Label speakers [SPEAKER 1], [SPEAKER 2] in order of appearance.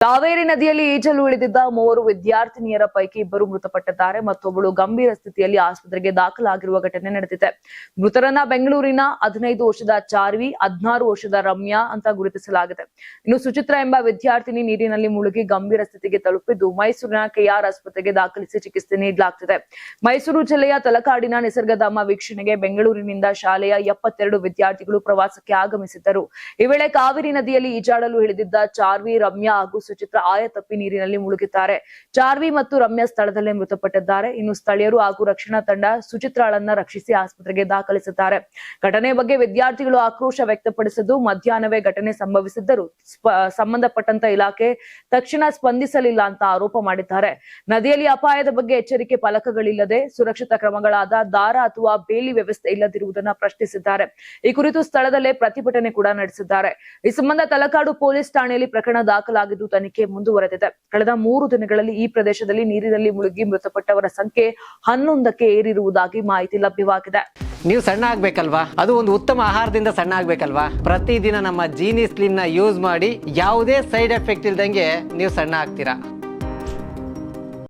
[SPEAKER 1] ಕಾವೇರಿ ನದಿಯಲ್ಲಿ ಈಜಲು ಇಳಿದಿದ್ದ 3 ವಿದ್ಯಾರ್ಥಿನಿಯರ ಪೈಕಿ ಇಬ್ಬರು ಮೃತಪಟ್ಟಿದ್ದಾರೆ. ಮತ್ತೊಬ್ಬಳು ಗಂಭೀರ ಸ್ಥಿತಿಯಲ್ಲಿ ಆಸ್ಪತ್ರೆಗೆ ದಾಖಲಾಗಿರುವ ಘಟನೆ ನಡೆದಿದೆ. ಮೃತರನ್ನ ಬೆಂಗಳೂರಿನ 15 ವರ್ಷದ ಚಾರ್ವಿ, 16 ವರ್ಷದ ರಮ್ಯಾ ಅಂತ ಗುರುತಿಸಲಾಗಿದೆ. ಇನ್ನು ಸುಚಿತ್ರಾ ಎಂಬ ವಿದ್ಯಾರ್ಥಿನಿ ನೀರಿನಲ್ಲಿ ಮುಳುಗಿ ಗಂಭೀರ ಸ್ಥಿತಿಗೆ ತಲುಪಿದ್ದು ಮೈಸೂರಿನ ಕೆಆರ್ ಆಸ್ಪತ್ರೆಗೆ ದಾಖಲಿಸಿ ಚಿಕಿತ್ಸೆ ನೀಡಲಾಗುತ್ತಿದೆ. ಮೈಸೂರು ಜಿಲ್ಲೆಯ ತಲಕಾಡಿನ ನಿಸರ್ಗಧಾಮ ವೀಕ್ಷಣೆಗೆ ಬೆಂಗಳೂರಿನಿಂದ ಶಾಲೆಯ 72 ವಿದ್ಯಾರ್ಥಿಗಳು ಪ್ರವಾಸಕ್ಕೆ ಆಗಮಿಸಿದ್ದರು. ಈ ವೇಳೆ ಕಾವೇರಿ ನದಿಯಲ್ಲಿ ಈಜಾಡಲು ಇಳಿದಿದ್ದ ಚಾರ್ವಿ, ರಮ್ಯಾ ಹಾಗೂ ಸುಚಿತ್ರಾ ಆಯತಪ್ಪಿ ನೀರಿನಲ್ಲಿ ಮುಳುಗಿದ್ದಾರೆ. ಚಾರ್ವಿ ಮತ್ತು ರಮ್ಯಾ ಸ್ಥಳದಲ್ಲೇ ಮೃತಪಟ್ಟಿದ್ದಾರೆ. ಇನ್ನು ಸ್ಥಳೀಯರು ಹಾಗೂ ರಕ್ಷಣಾ ತಂಡ ಸುಚಿತ್ರಾಳನ್ನ ರಕ್ಷಿಸಿ ಆಸ್ಪತ್ರೆಗೆ ದಾಖಲಿಸಿದ್ದಾರೆ. ಘಟನೆ ಬಗ್ಗೆ ವಿದ್ಯಾರ್ಥಿಗಳು ಆಕ್ರೋಶ ವ್ಯಕ್ತಪಡಿಸಿದ್ದು, ಮಧ್ಯಾಹ್ನವೇ ಘಟನೆ ಸಂಭವಿಸಿದ್ದರೂ ಸಂಬಂಧಪಟ್ಟಂತ ಇಲಾಖೆ ತಕ್ಷಣ ಸ್ಪಂದಿಸಲಿಲ್ಲ ಅಂತ ಆರೋಪ ಮಾಡಿದ್ದಾರೆ. ನದಿಯಲ್ಲಿ ಅಪಾಯದ ಬಗ್ಗೆ ಎಚ್ಚರಿಕೆ ಫಲಕಗಳಿಲ್ಲದೆ ಸುರಕ್ಷಿತ ಕ್ರಮಗಳಾದ ದಾರ ಅಥವಾ ಬೇಲಿ ವ್ಯವಸ್ಥೆ ಇಲ್ಲದಿರುವುದನ್ನು ಪ್ರಶ್ನಿಸಿದ್ದಾರೆ. ಈ ಕುರಿತು ಸ್ಥಳದಲ್ಲೇ ಪ್ರತಿಭಟನೆ ಕೂಡ ನಡೆಸಿದ್ದಾರೆ. ಈ ಸಂಬಂಧ ತಲಕಾಡು ಪೊಲೀಸ್ ಠಾಣೆಯಲ್ಲಿ ಪ್ರಕರಣ ದಾಖಲಾಗಿದ್ದು ತನಿಖೆ ಮುಂದುವರೆದಿದೆ. ಕಳೆದ 3 ದಿನಗಳಲ್ಲಿ ಈ ಪ್ರದೇಶದಲ್ಲಿ ನೀರಿನಲ್ಲಿ ಮುಳುಗಿ ಮೃತಪಟ್ಟವರ ಸಂಖ್ಯೆ 11ಕ್ಕೆ ಏರಿರುವುದಾಗಿ ಮಾಹಿತಿ ಲಭ್ಯವಾಗಿದೆ.
[SPEAKER 2] ನೀವು ಸಣ್ಣ ಆಗ್ಬೇಕಲ್ವಾ? ಅದು ಒಂದು ಉತ್ತಮ ಆಹಾರದಿಂದ ಸಣ್ಣ ಆಗ್ಬೇಕಲ್ವಾ? ಪ್ರತಿದಿನ ನಮ್ಮ ಜೀನಿ ಸ್ಲಿಮ್ ನ ಯೂಸ್ ಮಾಡಿ ಯಾವುದೇ ಸೈಡ್ ಎಫೆಕ್ಟ್ ಇಲ್ದಂಗೆ ನೀವು ಸಣ್ಣ ಆಗ್ತೀರಾ.